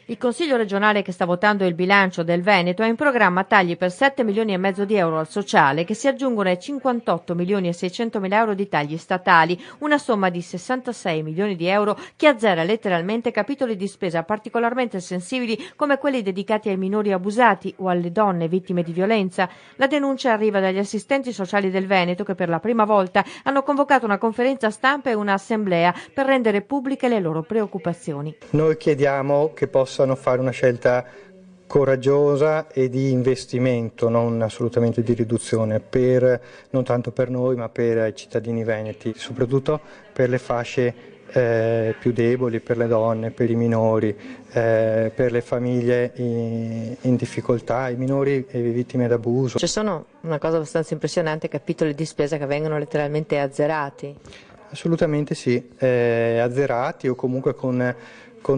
Il Consiglio regionale che sta votando il bilancio del Veneto ha in programma tagli per 7 milioni e mezzo di euro al sociale, che si aggiungono ai 58 milioni e 600 mila euro di tagli statali, una somma di 66 milioni di euro che azzera letteralmente capitoli di spesa particolarmente sensibili come quelli dedicati ai minori abusati o alle donne vittime di violenza. La denuncia arriva dagli assistenti sociali del Veneto che per la prima volta hanno convocato una conferenza stampa e un'assemblea per rendere pubbliche le loro preoccupazioni. Noi chiediamo che possano fare una scelta coraggiosa e di investimento, non assolutamente di riduzione, non tanto per noi ma per i cittadini veneti, soprattutto per le fasce più deboli, per le donne, per i minori, per le famiglie in difficoltà, i minori e le vittime d'abuso. Ci sono, una cosa abbastanza impressionante, capitoli di spesa che vengono letteralmente azzerati. Assolutamente sì, azzerati o comunque con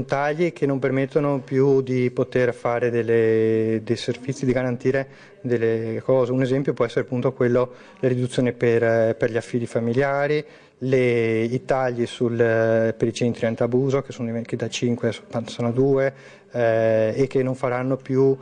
tagli che non permettono più di poter fare dei servizi, di garantire delle cose. Un esempio può essere appunto la riduzione per gli affidi familiari, i tagli per i centri antiabuso che da 5 passano a 2 e che non faranno più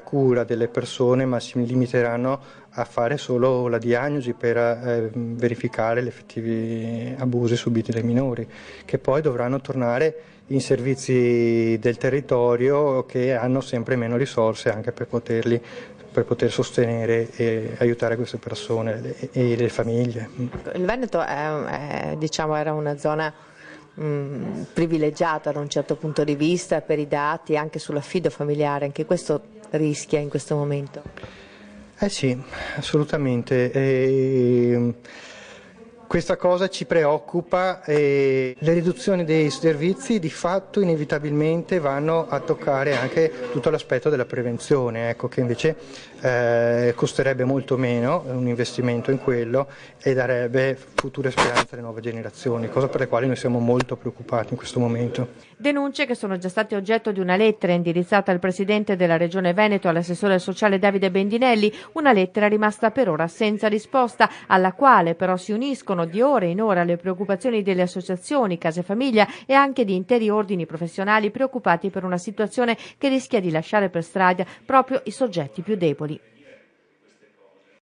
cura delle persone ma si limiteranno a fare solo la diagnosi per verificare gli effettivi abusi subiti dai minori, che poi dovranno tornare in servizi del territorio che hanno sempre meno risorse anche per poter sostenere e aiutare queste persone e le famiglie. Il Veneto era una zona privilegiata da un certo punto di vista per i dati anche sull'affido familiare, anche questo rischia in questo momento? Sì, assolutamente. Questa cosa ci preoccupa e le riduzioni dei servizi di fatto inevitabilmente vanno a toccare anche tutto l'aspetto della prevenzione, che invece costerebbe molto meno un investimento in quello e darebbe future speranze alle nuove generazioni, cosa per le quali noi siamo molto preoccupati in questo momento. Denunce che sono già state oggetto di una lettera indirizzata al Presidente della Regione Veneto e all'assessore sociale Davide Bendinelli, una lettera rimasta per ora senza risposta, alla quale però si uniscono di ora in ora le preoccupazioni delle associazioni, case famiglia e anche di interi ordini professionali preoccupati per una situazione che rischia di lasciare per strada proprio i soggetti più deboli.